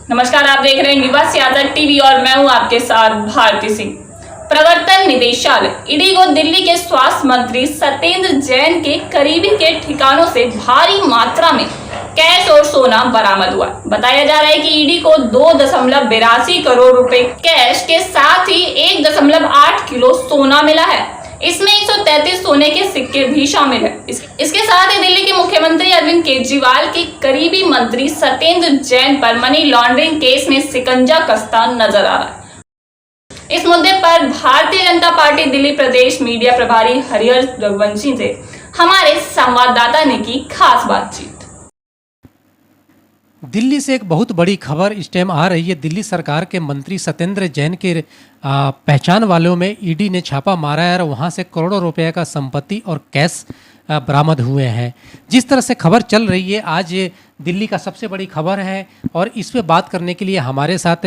नमस्कार, आप देख रहे हैं युवा सियासत टीवी और मैं हूं आपके साथ भारती सिंह। प्रवर्तन निदेशालय ईडी को दिल्ली के स्वास्थ्य मंत्री सत्येंद्र जैन के करीबी के ठिकानों से भारी मात्रा में कैश और सोना बरामद हुआ। बताया जा रहा है कि ईडी को 2.82 करोड़ रुपए कैश के साथ ही 1.8 किलो सोना मिला है। इसमें 133 सोने के सिक्के भी शामिल है। इसके साथ ही दिल्ली के मुख्यमंत्री अरविंद केजरीवाल के करीबी मंत्री सत्येंद्र जैन पर मनी लॉन्ड्रिंग केस में शिकंजा कसता नजर आ रहा है। इस मुद्दे पर भारतीय जनता पार्टी दिल्ली प्रदेश मीडिया प्रभारी हरिहर रघुवंशी से हमारे संवाददाता ने की खास बातचीत। दिल्ली से एक बहुत बड़ी खबर इस टाइम आ रही है। दिल्ली सरकार के मंत्री सत्येंद्र जैन के पहचान वालों में ईडी ने छापा मारा है और वहां से करोड़ों रुपए का संपत्ति और कैश बरामद हुए हैं। जिस तरह से खबर चल रही है, आज दिल्ली का सबसे बड़ी खबर है और इस पे बात करने के लिए हमारे साथ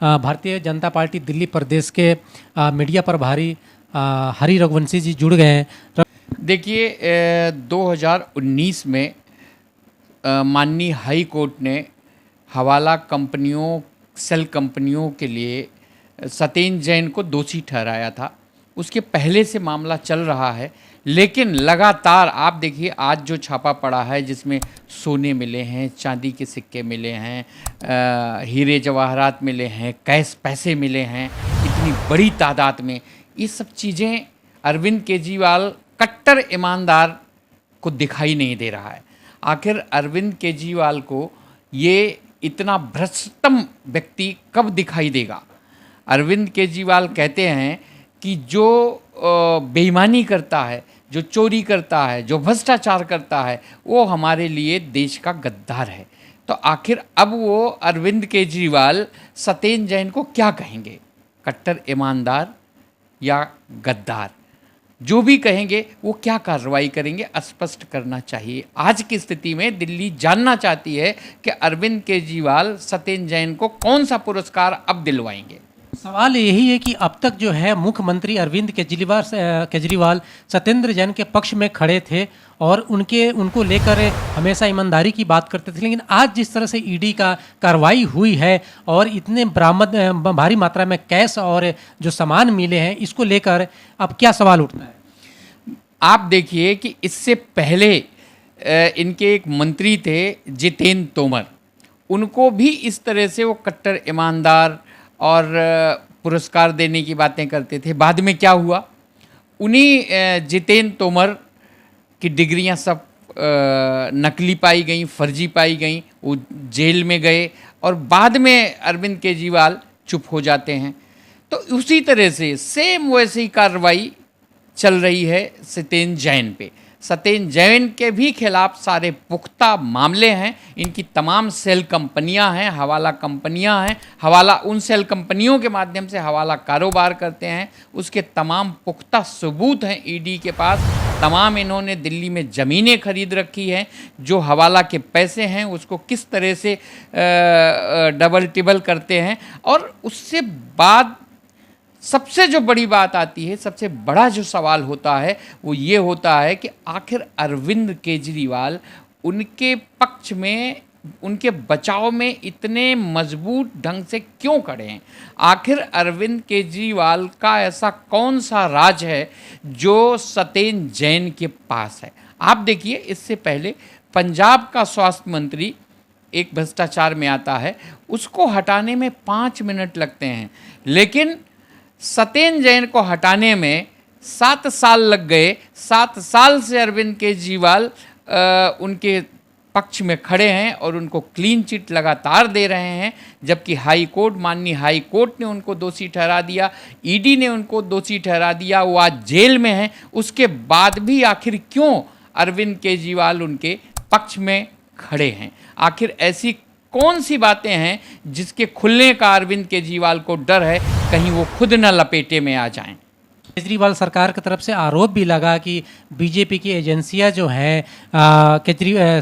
भारतीय जनता पार्टी दिल्ली प्रदेश के मीडिया प्रभारी हरि रघुवंशी जी जुड़ गए हैं। देखिए, 2019 में माननीय हाई कोर्ट ने हवाला कंपनियों, सेल कंपनियों के लिए सत्येंद्र जैन को दोषी ठहराया था। उसके पहले से मामला चल रहा है, लेकिन लगातार आप देखिए आज जो छापा पड़ा है, जिसमें सोने मिले हैं, चांदी के सिक्के मिले हैं, हीरे जवाहरात मिले हैं, कैश पैसे मिले हैं, इतनी बड़ी तादाद में। ये सब चीज़ें अरविंद केजरीवाल कट्टर ईमानदार को दिखाई नहीं दे रहा है। आखिर अरविंद केजरीवाल को ये इतना भ्रष्टतम व्यक्ति कब दिखाई देगा? अरविंद केजरीवाल कहते हैं कि जो बेईमानी करता है, जो चोरी करता है, जो भ्रष्टाचार करता है, वो हमारे लिए देश का गद्दार है। तो आखिर अब वो अरविंद केजरीवाल सत्येंद्र जैन को क्या कहेंगे? कट्टर ईमानदार या गद्दार? जो भी कहेंगे वो क्या कार्रवाई करेंगे, स्पष्ट करना चाहिए। आज की स्थिति में दिल्ली जानना चाहती है कि अरविंद केजरीवाल सत्येंद्र जैन को कौन सा पुरस्कार अब दिलवाएंगे। सवाल यही है कि अब तक जो है मुख्यमंत्री अरविंद केजरीवाल सत्येंद्र जैन के पक्ष में खड़े थे और उनको लेकर हमेशा ईमानदारी की बात करते थे, लेकिन आज जिस तरह से ईडी का कार्रवाई हुई है और इतने बरामद भारी मात्रा में कैश और जो सामान मिले हैं, इसको लेकर अब क्या सवाल उठता है? आप देखिए कि इससे पहले इनके एक मंत्री थे जितेंद्र तोमर, उनको भी इस तरह से वो कट्टर ईमानदार और पुरस्कार देने की बातें करते थे। बाद में क्या हुआ? उन्हीं जितेंद्र तोमर की डिग्रियां सब नकली पाई गई, फर्जी पाई गई, वो जेल में गए और बाद में अरविंद केजरीवाल चुप हो जाते हैं। तो उसी तरह से सेम वैसी कार्रवाई चल रही है सत्येंद्र जैन पे। सत्येंद्र जैन के भी खिलाफ सारे पुख्ता मामले हैं। इनकी तमाम सेल कंपनियां हैं, हवाला कंपनियां हैं, हवाला उन सेल कंपनियों के माध्यम से हवाला कारोबार करते हैं। उसके तमाम पुख्ता सबूत हैं ईडी के पास। तमाम इन्होंने दिल्ली में ज़मीनें खरीद रखी हैं। जो हवाला के पैसे हैं उसको किस तरह से डबल टिबल करते हैं। और उससे बाद सबसे जो बड़ी बात आती है, सबसे बड़ा जो सवाल होता है वो ये होता है कि आखिर अरविंद केजरीवाल उनके पक्ष में, उनके बचाव में इतने मजबूत ढंग से क्यों खड़े हैं? आखिर अरविंद केजरीवाल का ऐसा कौन सा राज है जो सत्येंद्र जैन के पास है? आप देखिए, इससे पहले पंजाब का स्वास्थ्य मंत्री एक भ्रष्टाचार में आता है, उसको हटाने में 5 मिनट लगते हैं, लेकिन सत्येंद्र जैन को हटाने में 7 साल लग गए। 7 साल से अरविंद केजरीवाल उनके पक्ष में खड़े हैं और उनको क्लीन चिट लगातार दे रहे हैं, जबकि हाई कोर्ट, माननीय हाई कोर्ट ने उनको दोषी ठहरा दिया, ईडी ने उनको दोषी ठहरा दिया, वो आज जेल में हैं। उसके बाद भी आखिर क्यों अरविंद केजरीवाल उनके पक्ष में खड़े हैं? आखिर ऐसी कौन सी बातें हैं जिसके खुलने का अरविंद केजरीवाल को डर है, कहीं वो खुद न लपेटे में आ जाएं? केजरीवाल सरकार की तरफ से आरोप भी लगा कि बीजेपी की एजेंसियां जो हैं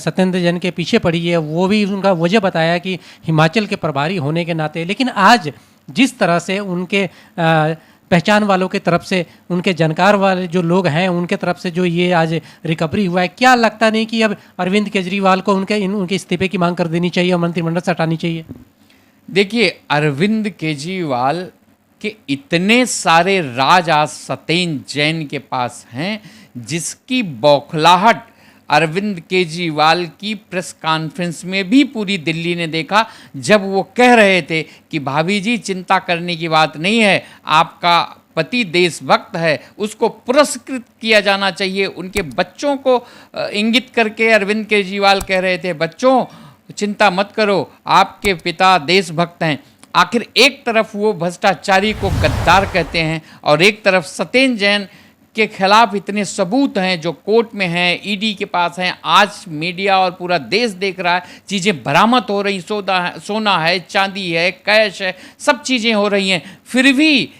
सत्येंद्र जैन के पीछे पड़ी है। वो भी उनका वजह बताया कि हिमाचल के प्रभारी होने के नाते। लेकिन आज जिस तरह से उनके पहचान वालों की तरफ से, उनके जानकार वाले जो लोग हैं उनके तरफ से जो ये आज रिकवरी हुआ है, क्या लगता नहीं कि अब अरविंद केजरीवाल को उनके इस्तीफे की मांग कर देनी चाहिए और मंत्रिमंडल से हटानी चाहिए? देखिए, अरविंद केजरीवाल के इतने सारे राज आज सत्येंद्र जैन के पास हैं, जिसकी बौखलाहट अरविंद केजरीवाल की प्रेस कॉन्फ्रेंस में भी पूरी दिल्ली ने देखा, जब वो कह रहे थे कि भाभी जी चिंता करने की बात नहीं है, आपका पति देशभक्त है, उसको पुरस्कृत किया जाना चाहिए। उनके बच्चों को इंगित करके अरविंद केजरीवाल कह रहे थे, बच्चों चिंता मत करो, आपके पिता देशभक्त हैं। आखिर एक तरफ वो भ्रष्टाचारी को गद्दार कहते हैं और एक तरफ सत्येंद्र जैन के खिलाफ इतने सबूत हैं जो कोर्ट में हैं, ईडी के पास हैं। आज मीडिया और पूरा देश देख रहा है, चीज़ें बरामद हो रही, सोना है, चांदी है, कैश है, सब चीज़ें हो रही हैं। फिर भी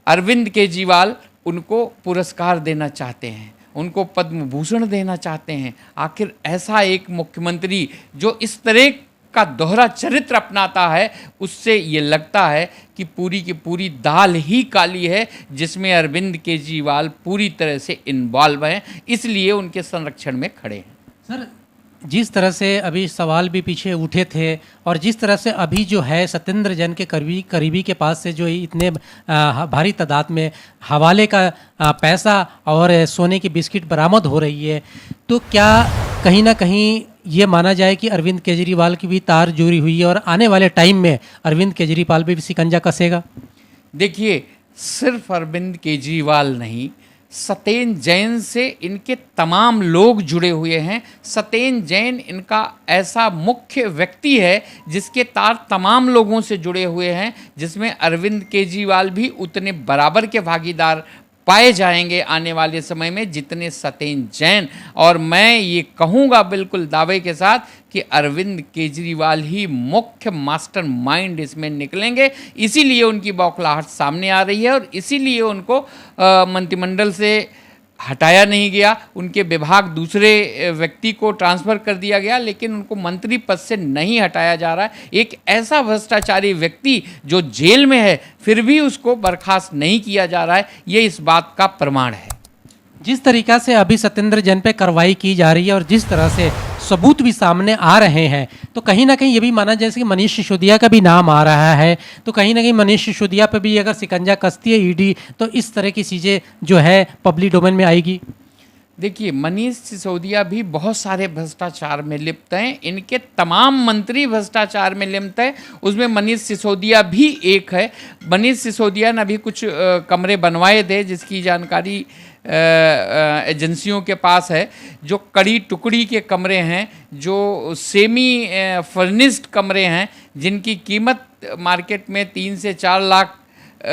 अरविंद केजरीवाल उनको पुरस्कार देना चाहते हैं, उनको पद्म भूषण देना चाहते हैं। आखिर ऐसा एक मुख्यमंत्री जो इस तरह का दोहरा चरित्र अपनाता है, उससे ये लगता है कि पूरी की पूरी दाल ही काली है, जिसमें अरविंद केजरीवाल पूरी तरह से इन्वॉल्व हैं, इसलिए उनके संरक्षण में खड़े हैं। सर, जिस तरह से अभी सवाल भी पीछे उठे थे और जिस तरह से अभी जो है सत्येंद्र जैन के करीबी के पास से जो इतने भारी तादाद में हवाले का पैसा और सोने की बिस्किट बरामद हो रही है, तो क्या कहीं ना कहीं ये माना जाए कि अरविंद केजरीवाल की भी तार जुड़ी हुई है और आने वाले टाइम में अरविंद केजरीवाल भी शिकंजा कसेगा? देखिए, सिर्फ अरविंद केजरीवाल नहीं, सत्येंद्र जैन से इनके तमाम लोग जुड़े हुए हैं। सत्येंद्र जैन इनका ऐसा मुख्य व्यक्ति है जिसके तार तमाम लोगों से जुड़े हुए हैं, जिसमें अरविंद केजरीवाल भी उतने बराबर के भागीदार पाए जाएंगे आने वाले समय में जितने सत्येंद्र जैन। और मैं ये कहूँगा बिल्कुल दावे के साथ कि अरविंद केजरीवाल ही मुख्य मास्टरमाइंड इसमें निकलेंगे। इसीलिए उनकी बौखलाहट सामने आ रही है और इसीलिए उनको मंत्रिमंडल से हटाया नहीं गया, उनके विभाग दूसरे व्यक्ति को ट्रांसफ़र कर दिया गया, लेकिन उनको मंत्री पद से नहीं हटाया जा रहा है। एक ऐसा भ्रष्टाचारी व्यक्ति जो जेल में है, फिर भी उसको बर्खास्त नहीं किया जा रहा है, ये इस बात का प्रमाण है। जिस तरीक़ा से अभी सत्येंद्र जैन पे कार्रवाई की जा रही है और जिस तरह से सबूत भी सामने आ रहे हैं, तो कहीं ना कहीं ये भी माना जैसे कि मनीष सिसोदिया का भी नाम आ रहा है, तो कहीं ना कहीं मनीष सिसोदिया पे भी अगर शिकंजा कसती है ईडी, तो इस तरह की चीज़ें जो है पब्लिक डोमेन में आएगी। देखिए, मनीष सिसोदिया भी बहुत सारे भ्रष्टाचार में लिप्त हैं, इनके तमाम मंत्री भ्रष्टाचार में लिप्त हैं, उसमें मनीष सिसोदिया भी एक है। मनीष सिसोदिया ने अभी कुछ कमरे बनवाए थे, जिसकी जानकारी एजेंसियों के पास है, जो कड़ी टुकड़ी के कमरे हैं, जो सेमी फर्निश्ड कमरे हैं, जिनकी कीमत मार्केट में 3 से 4 लाख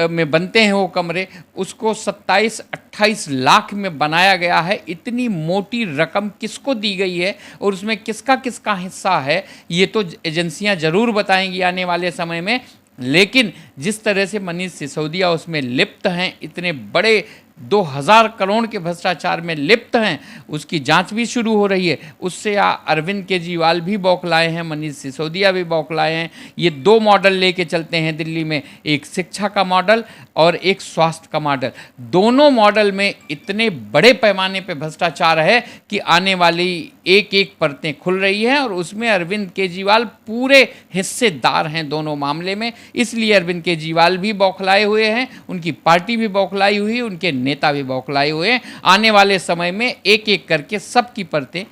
में बनते हैं वो कमरे, उसको 27-28 लाख में बनाया गया है। इतनी मोटी रकम किसको दी गई है और उसमें किसका किसका हिस्सा है, ये तो एजेंसियां ज़रूर बताएंगी आने वाले समय में। लेकिन जिस तरह से मनीष सिसोदिया उसमें लिप्त हैं, इतने बड़े 2000 करोड़ के भ्रष्टाचार में लिप्त हैं, उसकी जांच भी शुरू हो रही है। उससे अरविंद केजरीवाल भी बौखलाए हैं, मनीष सिसोदिया भी बौखलाए हैं। ये 2 मॉडल लेके चलते हैं दिल्ली में, एक शिक्षा का मॉडल और एक स्वास्थ्य का मॉडल। दोनों मॉडल में इतने बड़े पैमाने पे भ्रष्टाचार है कि आने वाली एक एक परतें खुल रही हैं और उसमें अरविंद केजरीवाल पूरे हिस्सेदार हैं दोनों मामले में। इसलिए अरविंद केजरीवाल भी बौखलाए हुए हैं, उनकी पार्टी भी बौखलाई हुई है, उनके नेता भी बौखलाए हुए हैं। आने वाले समय में एक एक करके सबकी परतें